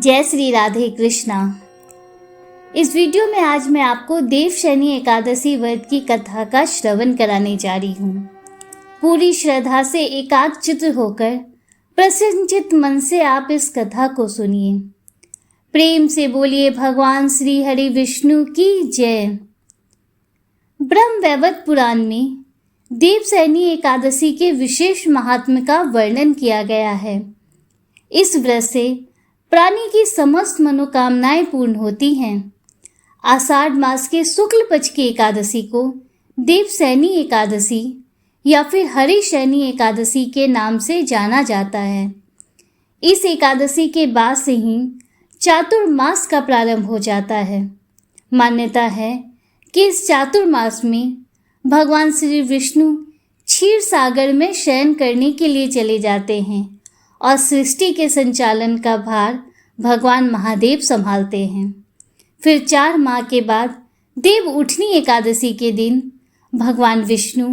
जय श्री राधे कृष्णा। इस वीडियो में आज मैं आपको देवशयनी एकादशी व्रत की कथा का श्रवण कराने जा रही हूँ। पूरी श्रद्धा से एकाग्रचित्त होकर प्रसन्नचित्त मन से आप इस कथा को सुनिए। प्रेम से बोलिए भगवान श्री हरि विष्णु की जय। ब्रह्म वैवर्त पुराण में देवशयनी एकादशी के विशेष महात्म्य का वर्णन किया गया है। इस व्रत से प्राणी की समस्त मनोकामनाएं पूर्ण होती हैं। आषाढ़ मास के शुक्ल पक्ष की एकादशी को देवशयनी एकादशी या फिर हरिशयनी एकादशी के नाम से जाना जाता है। इस एकादशी के बाद से ही चातुर्मास का प्रारंभ हो जाता है। मान्यता है कि इस चातुर्मास में भगवान श्री विष्णु क्षीर सागर में शयन करने के लिए चले जाते हैं और सृष्टि के संचालन का भार भगवान महादेव संभालते हैं। फिर 4 माह के बाद देव उठनी एकादशी के दिन भगवान विष्णु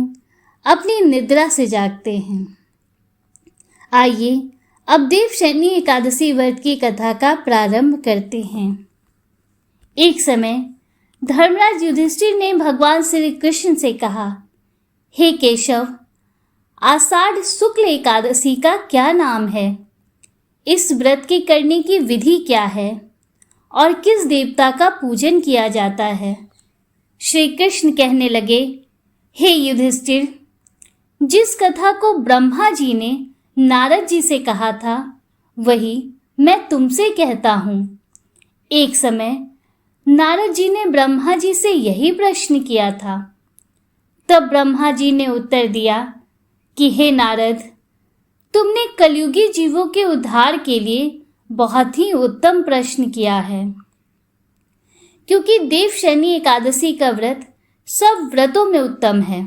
अपनी निद्रा से जागते हैं। आइए अब देवशयनी एकादशी व्रत की कथा का प्रारंभ करते हैं। एक समय धर्मराज युधिष्ठिर ने भगवान श्री कृष्ण से कहा, हे केशव, आषाढ़ शुक्ल एकादशी का क्या नाम है? इस व्रत के करने की विधि क्या है और किस देवता का पूजन किया जाता है? श्री कृष्ण कहने लगे, हे युधिष्ठिर, जिस कथा को ब्रह्मा जी ने नारद जी से कहा था वही मैं तुमसे कहता हूँ। एक समय नारद जी ने ब्रह्मा जी से यही प्रश्न किया था। तब ब्रह्मा जी ने उत्तर दिया कि हे नारद, तुमने कलयुगी जीवों के उद्धार के लिए बहुत ही उत्तम प्रश्न किया है। क्योंकि देवशयनी एकादशी का व्रत सब व्रतों में उत्तम है।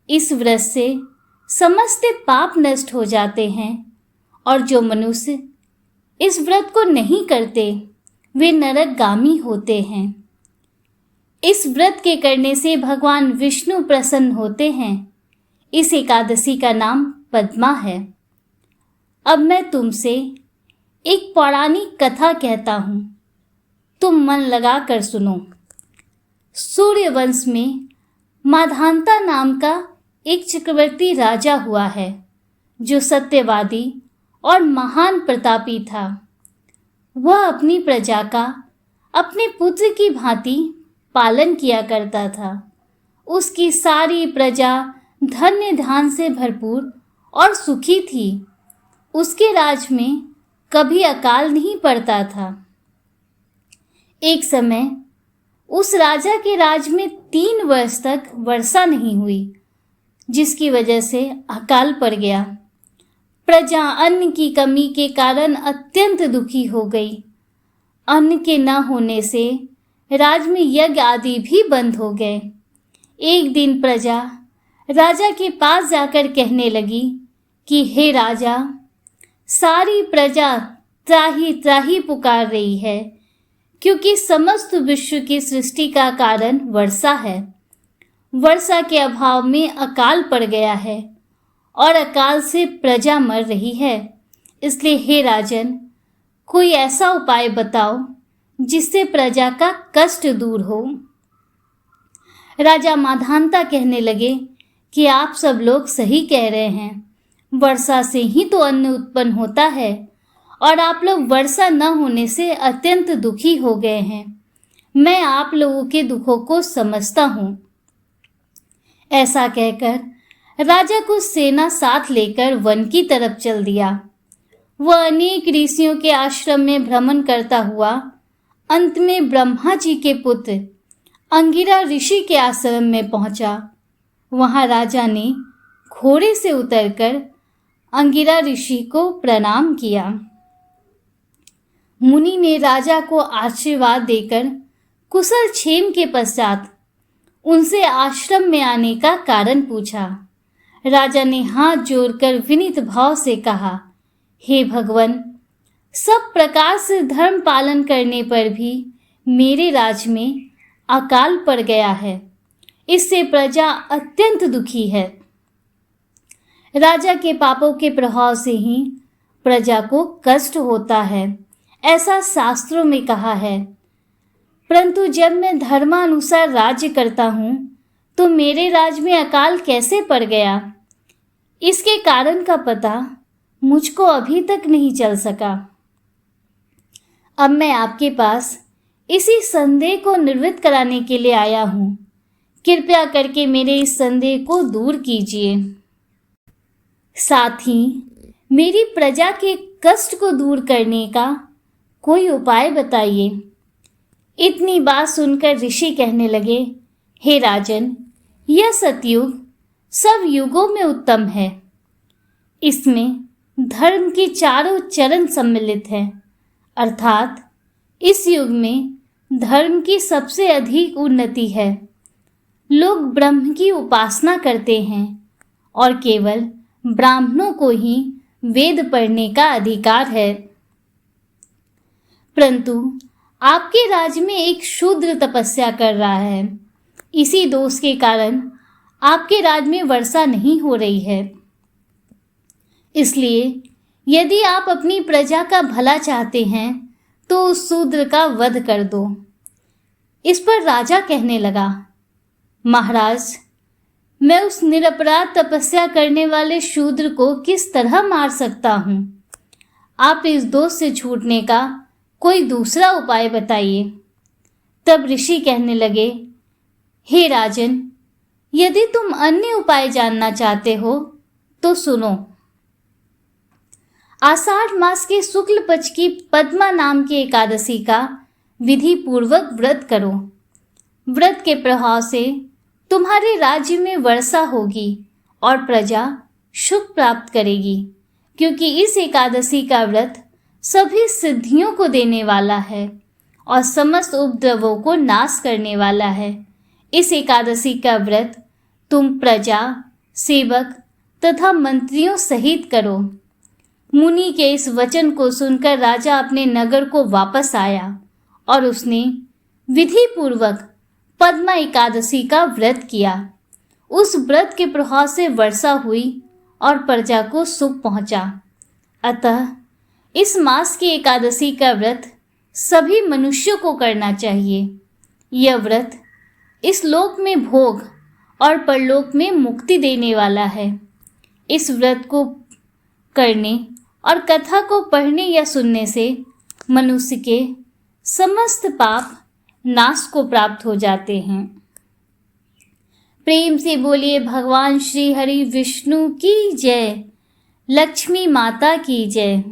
इस व्रत से समस्त पाप नष्ट हो जाते हैं और जो मनुष्य इस व्रत को नहीं करते वे नरकगामी होते हैं। इस व्रत के करने से भगवान विष्णु प्रसन्न होते हैं। इस एकादशी का नाम पद्मा है। अब मैं तुमसे एक पौराणिक कथा कहता हूँ, तुम मन लगा कर सुनो। सूर्यवंश में माधांता नाम का एक चक्रवर्ती राजा हुआ है जो सत्यवादी और महान प्रतापी था। वह अपनी प्रजा का अपने पुत्र की भांति पालन किया करता था। उसकी सारी प्रजा धन्य धान से भरपूर और सुखी थी। उसके राज में कभी अकाल नहीं पड़ता था। एक समय उस राजा के राज में 3 वर्ष तक वर्षा नहीं हुई, जिसकी वजह से अकाल पड़ गया। प्रजा अन्न की कमी के कारण अत्यंत दुखी हो गई। अन्न के न होने से राज में यज्ञ आदि भी बंद हो गए। एक दिन प्रजा राजा के पास जाकर कहने लगी कि हे राजा, सारी प्रजा त्राही त्राही पुकार रही है, क्योंकि समस्त विश्व की सृष्टि का कारण वर्षा है। वर्षा के अभाव में अकाल पड़ गया है और अकाल से प्रजा मर रही है। इसलिए हे राजन, कोई ऐसा उपाय बताओ जिससे प्रजा का कष्ट दूर हो। राजा माधांता कहने लगे कि आप सब लोग सही कह रहे हैं। वर्षा से ही तो अन्न उत्पन्न होता है और आप लोग वर्षा न होने से अत्यंत दुखी हो गए हैं। मैं आप लोगों के दुखों को समझता हूँ। ऐसा कहकर राजा को सेना साथ लेकर वन की तरफ चल दिया। वह अनेक ऋषियों के आश्रम में भ्रमण करता हुआ अंत में ब्रह्मा जी के पुत्र अंगिरा ऋषि के आश्रम में पहुंचा। वहां राजा ने घोड़े से उतरकर अंगिरा ऋषि को प्रणाम किया। मुनि ने राजा को आशीर्वाद देकर कुशल क्षेम के पश्चात उनसे आश्रम में आने का कारण पूछा। राजा ने हाथ जोड़कर विनीत भाव से कहा, हे भगवन, सब प्रकार से धर्म पालन करने पर भी मेरे राज में अकाल पड़ गया है। इससे प्रजा अत्यंत दुखी है। राजा के पापों के प्रभाव से ही प्रजा को कष्ट होता है। ऐसा शास्त्रों में कहा है। परंतु जब मैं धर्मानुसार राज्य करता हूँ तो मेरे राज में अकाल कैसे पड़ गया, इसके कारण का पता मुझको अभी तक नहीं चल सका। अब मैं आपके पास इसी संदेह को निवृत्त कराने के लिए आया हूँ। कृपया करके मेरे इस संदेह को दूर कीजिए। साथ ही मेरी प्रजा के कष्ट को दूर करने का कोई उपाय बताइए। इतनी बात सुनकर ऋषि कहने लगे, हे राजन, यह सतयुग सब युगों में उत्तम है। इसमें धर्म की चारों चरण सम्मिलित हैं, अर्थात इस युग में धर्म की सबसे अधिक उन्नति है। लोग ब्रह्म की उपासना करते हैं और केवल ब्राह्मणों को ही वेद पढ़ने का अधिकार है। परंतु आपके राज्य में एक शूद्र तपस्या कर रहा है। इसी दोष के कारण आपके राज्य में वर्षा नहीं हो रही है। इसलिए यदि आप अपनी प्रजा का भला चाहते हैं तो उस शूद्र का वध कर दो। इस पर राजा कहने लगा, महाराज, मैं उस निरपराध तपस्या करने वाले शूद्र को किस तरह मार सकता हूँ? आप इस दोष से छूटने का कोई दूसरा उपाय बताइए। तब ऋषि कहने लगे, हे राजन, यदि तुम अन्य उपाय जानना चाहते हो तो सुनो। आषाढ़ मास के शुक्ल पक्ष की पद्मा नाम की एकादशी का विधि पूर्वक व्रत करो। व्रत के प्रभाव से तुम्हारे राज्य में वर्षा होगी और प्रजा सुख प्राप्त करेगी, क्योंकि इस एकादशी का व्रत सभी सिद्धियों को देने वाला है और समस्त उपद्रवों को नाश करने वाला है। इस एकादशी का व्रत तुम प्रजा, सेवक तथा मंत्रियों सहित करो। मुनि के इस वचन को सुनकर राजा अपने नगर को वापस आया और उसने विधि पूर्वक पद्मा एकादशी का व्रत किया। उस व्रत के प्रभाव से वर्षा हुई और प्रजा को सुख पहुंचा। अतः इस मास की एकादशी का व्रत सभी मनुष्यों को करना चाहिए। यह व्रत इस लोक में भोग और परलोक में मुक्ति देने वाला है। इस व्रत को करने और कथा को पढ़ने या सुनने से मनुष्य के समस्त पाप नाश को प्राप्त हो जाते हैं। प्रेम से बोलिए भगवान श्री हरि विष्णु की जय, लक्ष्मी माता की जय।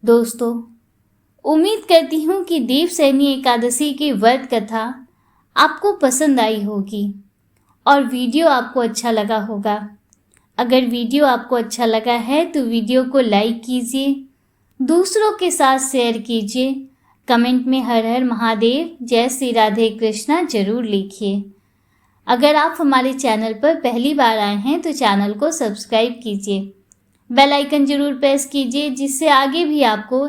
दोस्तों, उम्मीद करती हूँ कि देवशयनी एकादशी की व्रत कथा आपको पसंद आई होगी और वीडियो आपको अच्छा लगा होगा। अगर वीडियो आपको अच्छा लगा है तो वीडियो को लाइक कीजिए, दूसरों के साथ शेयर कीजिए, कमेंट में हर हर महादेव, जय श्री राधे कृष्णा जरूर लिखिए। अगर आप हमारे चैनल पर पहली बार आए हैं तो चैनल को सब्सक्राइब कीजिए, बेल आइकन जरूर प्रेस कीजिए, जिससे आगे भी आपको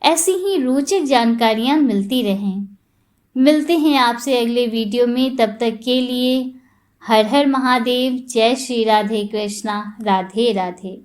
ऐसी ही रोचक जानकारियाँ मिलती रहें। मिलते हैं आपसे अगले वीडियो में, तब तक के लिए हर हर महादेव, जय श्री राधे कृष्णा, राधे राधे।